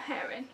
hair in.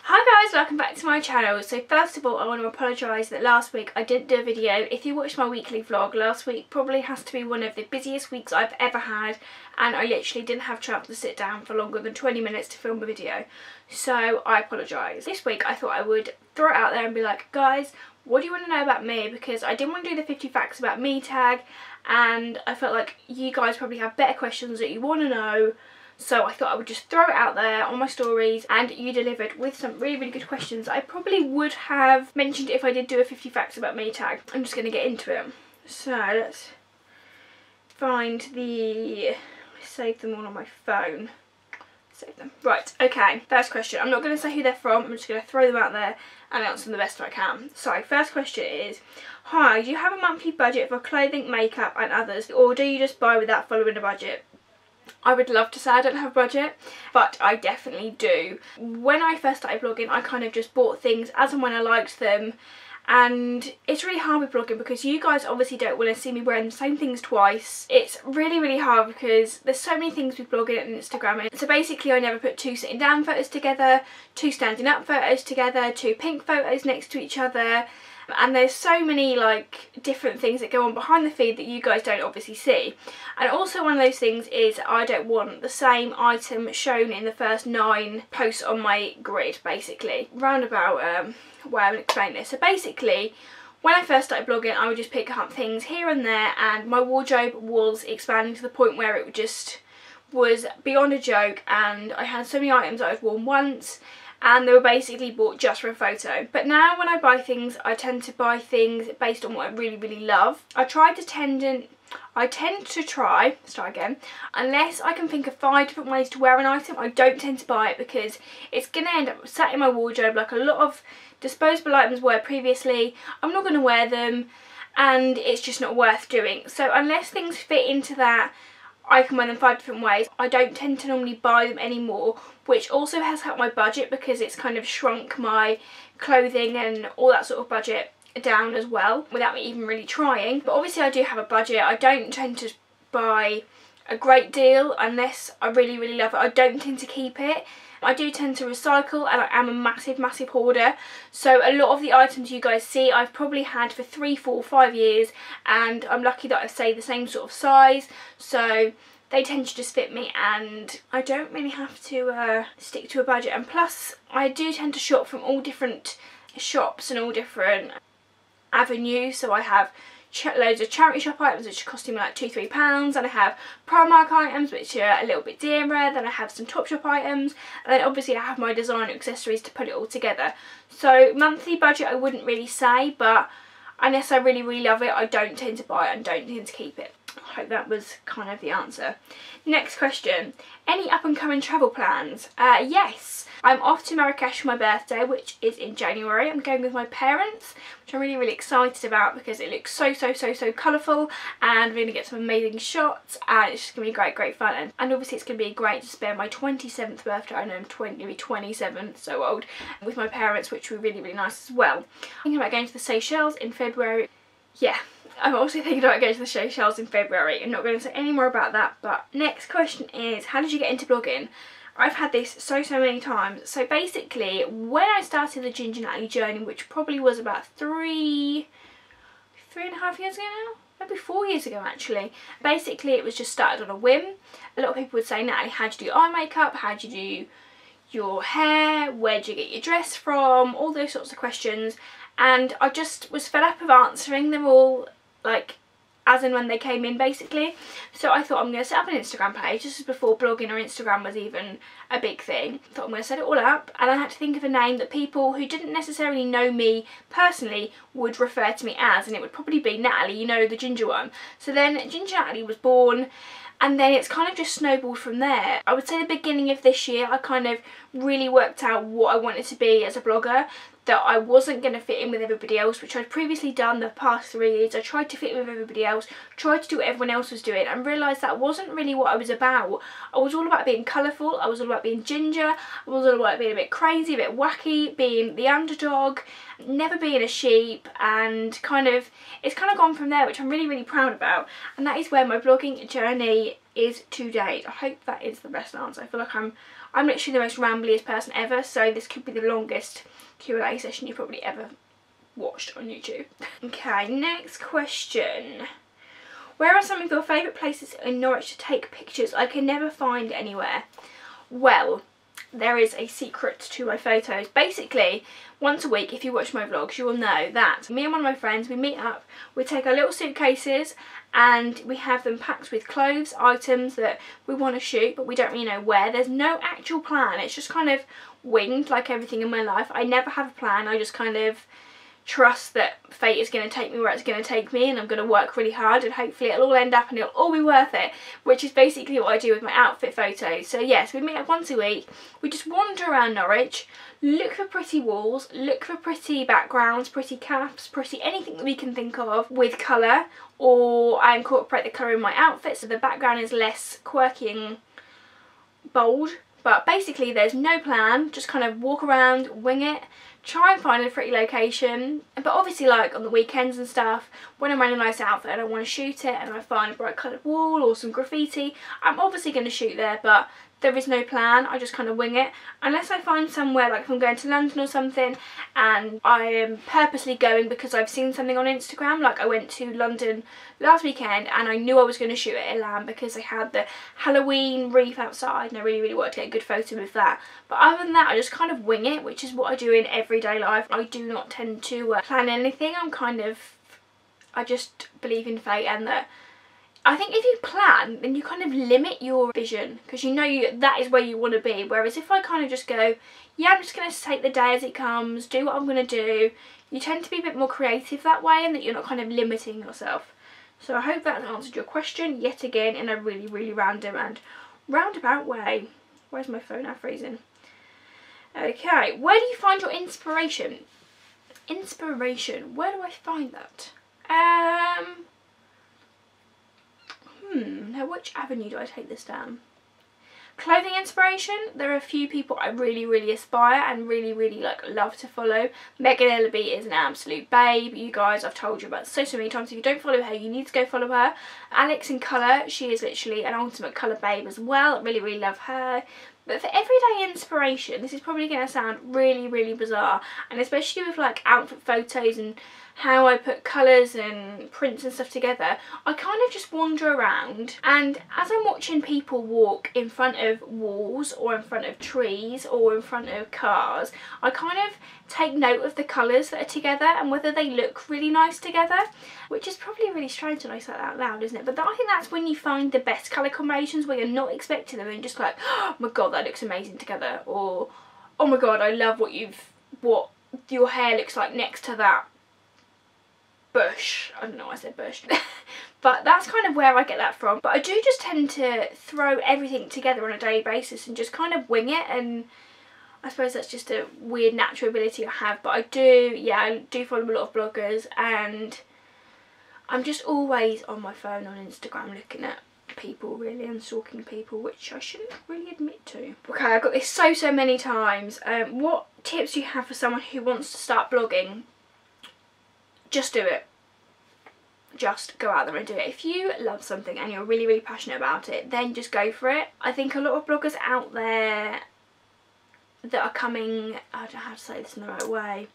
Hi guys, welcome back to my channel. So first of all, I want to apologise that last week I didn't do a video. If you watched my weekly vlog, last week probably has to be one of the busiest weeks I've ever had, and I literally didn't have a chance to sit down for longer than 20 minutes to film a video. So I apologise. This week I thought I would throw it out there and be like, guys, what do you want to know about me? Because I didn't want to do the 50 facts about me tag, and I felt like you guys probably have better questions that you want to know. So I thought I would just throw it out there on my stories, and you delivered with some really good questions. I probably would have mentioned it if I did do a 50 facts about me tag. I'm just going to get into it. So let's find save them all on my phone. Save them. Right, okay, first question. I'm not going to say who they're from, I'm just going to throw them out there and answer them the best I can. So first question is, hi, do you have a monthly budget for clothing, makeup and others, or do you just buy without following a budget? I would love to say I don't have a budget, but I definitely do. When I first started blogging, I kind of just bought things as and when I liked them, and it's really hard with blogging because you guys obviously don't want to see me wearing the same things twice. It's really hard because there's so many things with blogging and Instagram. So basically I never put two sitting down photos together, two standing up photos together, two pink photos next to each other. And there's so many like different things that go on behind the feed that you guys don't obviously see. And also one of those things is I don't want the same item shown in the first 9 posts on my grid, basically. Roundabout way I would explain this. So basically, when I first started blogging, I would just pick up things here and there, and my wardrobe was expanding to the point where it just was beyond a joke, and I had so many items that I've worn once, and they were basically bought just for a photo. But now when I buy things, I tend to buy things based on what I really love. I tend to try, unless I can think of 5 different ways to wear an item, I don't tend to buy it because it's going to end up sat in my wardrobe like a lot of disposable items were previously. I'm not going to wear them, and it's just not worth doing. So unless things fit into that, I can wear them 5 different ways. I don't tend to normally buy them anymore, which also has helped my budget because it's kind of shrunk my clothing and all that sort of budget down as well without me even really trying. But obviously I do have a budget. I don't tend to buy a great deal unless I really love it. I don't tend to keep it. I do tend to recycle, and I am a massive hoarder. So a lot of the items you guys see I've probably had for 3, 4, 5 years, and I'm lucky that I've stayed the same sort of size. So they tend to just fit me, and I don't really have to stick to a budget. And plus I do tend to shop from all different shops and all different avenues. So I have loads of charity shop items which are costing me like £2, £3, and I have Primark items which are a little bit dearer, then I have some Topshop items, and then obviously I have my designer accessories to put it all together. So monthly budget I wouldn't really say, but unless I really love it, I don't tend to buy it and don't tend to keep it. I hope that was kind of the answer. Next question. Any up and coming travel plans? Yes. I'm off to Marrakesh for my birthday, which is in January. I'm going with my parents, which I'm really excited about because it looks so colourful, and we're going to get some amazing shots, and it's just going to be great fun. And obviously it's going to be great to spend my 27th birthday, I know I'm going to be 27, so old, with my parents, which will be really nice as well. I'm thinking about going to the Seychelles in February. Yeah. I'm also thinking about going to the Seychelles in February. I'm not going to say any more about that. But next question is, how did you get into blogging? I've had this so many times. So basically, when I started the Ginger Natalie journey, which probably was about 3.5 years ago now? Maybe 4 years ago actually. Basically it was just started on a whim. A lot of people would say, Natalie, how do you do eye makeup? How do you do your hair? Where do you get your dress from? All those sorts of questions. And I just was fed up of answering them all, like as and when they came in basically. So I thought I'm going to set up an Instagram page. This is before blogging or Instagram was even a big thing. I thought I'm going to set it all up, and I had to think of a name that people who didn't necessarily know me personally would refer to me as, and it would probably be Natalie, you know, the ginger one. So then Ginger Natalie was born, and then it's kind of just snowballed from there. I would say the beginning of this year I kind of really worked out what I wanted to be as a blogger, that I wasn't going to fit in with everybody else, which I'd previously done the past 3 years. I tried to fit in with everybody else, tried to do what everyone else was doing, and realised that wasn't really what I was about. I was all about being colourful, I was all about being ginger, I was all about being a bit crazy, a bit wacky, being the underdog, never being a sheep, and it's kind of gone from there, which I'm really proud about. And that is where my blogging journey is to date. I hope that is the best answer. I feel like I'm literally the most rambliest person ever, so this could be the longest Q&A session you've probably ever watched on YouTube. Okay, next question. Where are some of your favourite places in Norwich to take pictures? I can never find anywhere. Well, there is a secret to my photos. Basically, once a week, if you watch my vlogs, you will know that me and one of my friends, we meet up, we take our little suitcases and we have them packed with clothes, items that we want to shoot, but we don't really know where. There's no actual plan. It's just kind of winged, like everything in my life. I never have a plan. I just kind of trust that fate is going to take me where it's going to take me, and I'm going to work really hard, and hopefully it'll all end up and it'll all be worth it, which is basically what I do with my outfit photos. So yes, we meet up once a week, we just wander around Norwich, look for pretty walls, look for pretty backgrounds, pretty caps, pretty anything that we can think of with colour, or I incorporate the colour in my outfit so the background is less quirky and bold. But basically there's no plan, just kind of walk around, wing it, try and find a pretty location. But obviously, like on the weekends and stuff, when I'm wearing a nice outfit and I want to shoot it and I find a bright coloured wall or some graffiti, I'm obviously going to shoot there, but there is no plan. I just kind of wing it. Unless I find somewhere, like if I'm going to London or something and I am purposely going because I've seen something on Instagram. Like I went to London last weekend and I knew I was going to shoot at Elan because they had the Halloween wreath outside and I really wanted to get a good photo with that. But other than that, I just kind of wing it, which is what I do in everyday life. I do not tend to plan anything. I just believe in fate, and that I think if you plan, then you kind of limit your vision because you know that is where you want to be. Whereas if I kind of just go, yeah, I'm just going to take the day as it comes, do what I'm going to do, you tend to be a bit more creative that way, and that you're not kind of limiting yourself. So I hope that answered your question yet again in a really, really random and roundabout way. Where's my phone now freezing? Okay, where do you find your inspiration? Inspiration, where do I find that? Now which avenue do I take this down? Clothing inspiration, there are a few people I really aspire and really like love to follow. Megan Ellaby is an absolute babe. You guys, I've told you about so many times, if you don't follow her, you need to go follow her. Alex in Colour, she is literally an ultimate colour babe as well. Really love her. But for everyday inspiration, this is probably going to sound really bizarre, and especially with like outfit photos and how I put colours and prints and stuff together, I kind of just wander around, and as I'm watching people walk in front of walls or in front of trees or in front of cars, I kind of take note of the colours that are together and whether they look really nice together, which is probably really strange when I say that out loud, isn't it? But I think that's when you find the best colour combinations, where you're not expecting them and just like, oh my god, that looks amazing together, or oh my god, I love what your hair looks like next to that bush. I don't know why I said bush. But that's kind of where I get that from. But I do just tend to throw everything together on a daily basis and just kind of wing it, and I suppose that's just a weird natural ability I have. But I do follow a lot of bloggers, and I'm just always on my phone on Instagram looking at people really and stalking people, which I shouldn't really admit to. Okay, I got this so many times. What tips do you have for someone who wants to start blogging? Just do it. Just go out there and do it. If you love something and you're really passionate about it, then just go for it. I think a lot of bloggers out there that are coming, I don't know how to say this in the right way,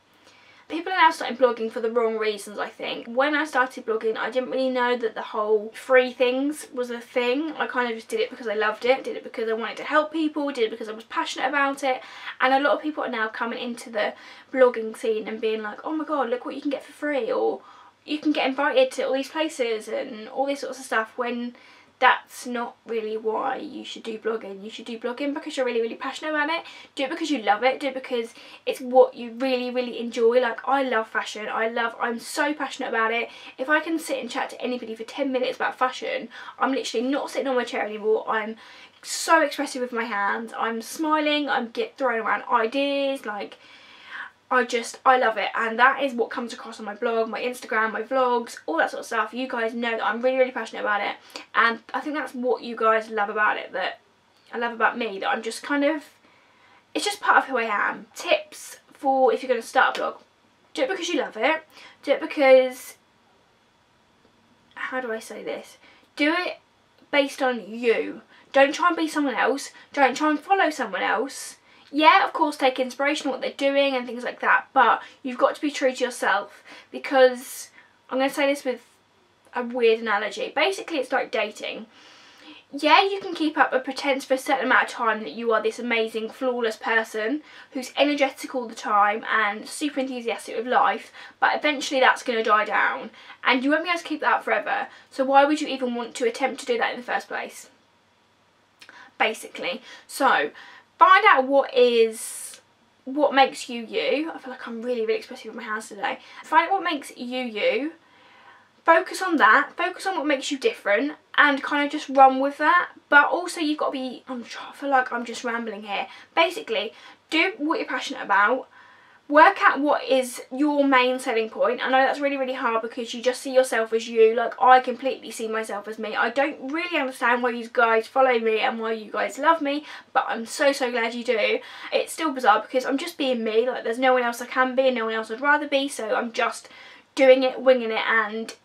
people are now starting blogging for the wrong reasons, I think. When I started blogging, I didn't really know that the whole free things was a thing. I kind of just did it because I loved it, did it because I wanted to help people, did it because I was passionate about it. And a lot of people are now coming into the blogging scene and being like, oh my god, look what you can get for free, or you can get invited to all these places and all these sorts of stuff, when that's not really why you should do blogging. You should do blogging because you're really passionate about it. Do it because you love it. Do it because it's what you really enjoy. Like, I love fashion. I'm so passionate about it. If I can sit and chat to anybody for 10 minutes about fashion, I'm literally not sitting on my chair anymore. I'm so expressive with my hands. I'm smiling. I'm throwing around ideas. Like, I love it, and that is what comes across on my blog, my Instagram, my vlogs, all that sort of stuff. You guys know that I'm really passionate about it, and I think that's what you guys love about it, that I love about me, that I'm just kind of, it's just part of who I am. Tips for if you're going to start a blog: do it because you love it, do it because, how do I say this, do it based on you. Don't try and be someone else. Don't try and follow someone else. Yeah, of course, take inspiration from what they're doing and things like that, but you've got to be true to yourself, because I'm going to say this with a weird analogy. Basically, it's like dating. Yeah, you can keep up a pretense for a certain amount of time that you are this amazing, flawless person who's energetic all the time and super enthusiastic with life, but eventually that's going to die down and you won't be able to keep that up forever. So why would you even want to attempt to do that in the first place? Basically. So find out what makes you you. I feel like I'm really expressive with my hands today. Find out what makes you you. Focus on that, focus on what makes you different and kind of just run with that. But also you've got to be, I feel like I'm just rambling here. Basically, do what you're passionate about. Work out what is your main selling point. I know that's really hard because you just see yourself as you. Like, I completely see myself as me. I don't really understand why you guys follow me and why you guys love me, but I'm so glad you do. It's still bizarre because I'm just being me. Like, there's no one else I can be and no one else I'd rather be, so I'm just doing it, winging it and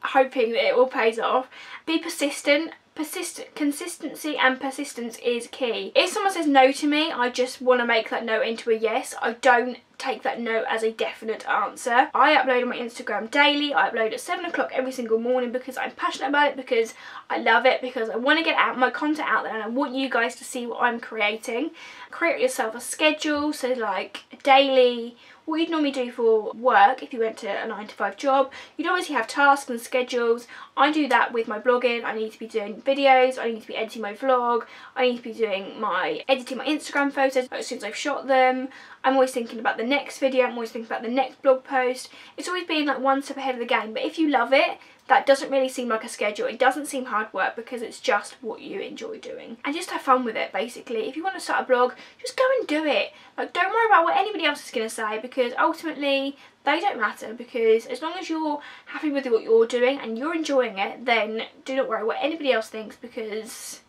hoping that it all pays off. Be persistent. Consistency and persistence is key. If someone says no to me, I just want to make that no into a yes. I don't take that no as a definite answer. I upload on my Instagram daily. I upload at 7 o'clock every single morning because I'm passionate about it, because I love it, because I want to get out my content out there and I want you guys to see what I'm creating. Create yourself a schedule, so like daily, what you'd normally do for work if you went to a 9-to-5 job. You'd obviously have tasks and schedules. I do that with my blogging. I need to be doing videos, I need to be editing my vlog, I need to be editing my Instagram photos as soon as I've shot them. I'm always thinking about the next video, I'm always thinking about the next blog post. It's always being like one step ahead of the game. But if you love it, that doesn't really seem like a schedule. It doesn't seem hard work because it's just what you enjoy doing. And just have fun with it, basically. If you want to start a blog, just go and do it. Like, don't worry about what anybody else is going to say, because ultimately they don't matter, because as long as you're happy with what you're doing and you're enjoying it, then do not worry what anybody else thinks, because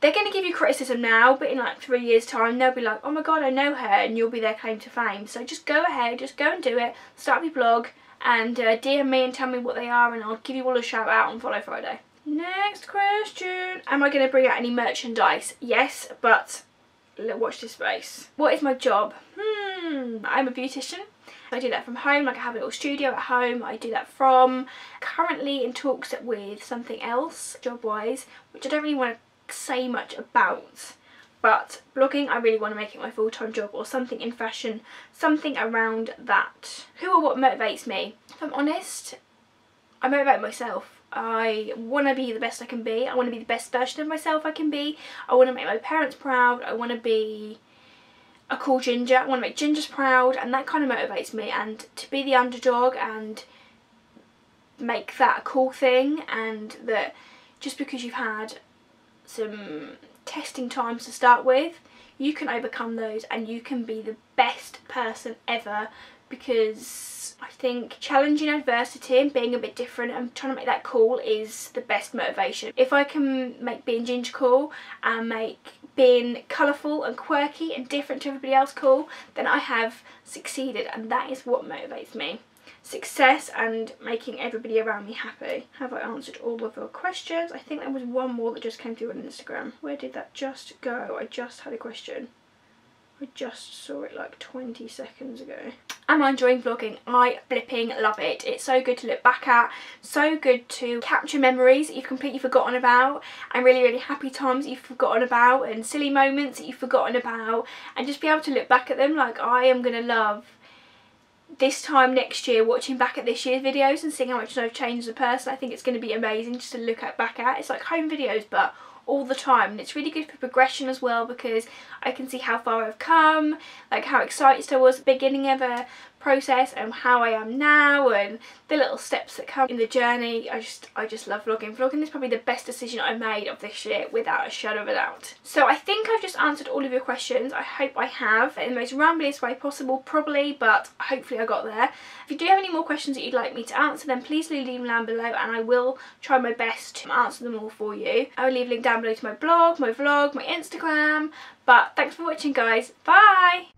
they're going to give you criticism now, but in like 3 years time they'll be like, oh my god, I know her, and you'll be their claim to fame. So just go ahead, just go and do it, start your blog and DM me and tell me what they are, and I'll give you all a shout out on Follow Friday. Next question. Am I going to bring out any merchandise? Yes, but watch this space. What is my job? I'm a beautician. I do that from home. Like, I have a little studio at home. I do that from. Currently in talks with something else job wise, which I don't really want to say much about. But blogging, I really want to make it my full-time job, or something in fashion, something around that. Who or what motivates me? If I'm honest, I motivate myself. I want to be the best I can be. I want to be the best version of myself I can be. I want to make my parents proud. I want to be a cool ginger. I want to make gingers proud, and that kind of motivates me. And to be the underdog and make that a cool thing, and that just because you've had some testing times to start with, you can overcome those and you can be the best person ever, because I think challenging adversity and being a bit different and trying to make that cool is the best motivation. If I can make being ginger cool and make being colourful and quirky and different to everybody else cool, then I have succeeded, and that is what motivates me. Success and making everybody around me happy. Have I answered all of your questions? I think there was one more that just came through on Instagram. Where did that just go? I just had a question. I just saw it like 20 seconds ago. Am I enjoying vlogging? I flipping love it. It's so good to look back at, so good to capture memories that you've completely forgotten about, and really happy times that you've forgotten about, and silly moments that you've forgotten about, and just be able to look back at them. Like, I am gonna love this time next year watching back at this year's videos and seeing how much I've changed as a person. I think it's going to be amazing just to look back at. It's like home videos but all the time, and it's really good for progression as well, because I can see how far I've come, like how excited I was at the beginning of a process and how I am now, and the little steps that come in the journey. I just love vlogging. Vlogging is probably the best decision I made of this year, without a shadow of a doubt. So I think I've just answered all of your questions. I hope I have, in the most rambliest way possible, probably, but hopefully I got there. If you do have any more questions that you'd like me to answer, then please leave them down below and I will try my best to answer them all for you. I will leave a link down below to my blog, my vlog, my Instagram. But thanks for watching, guys. Bye!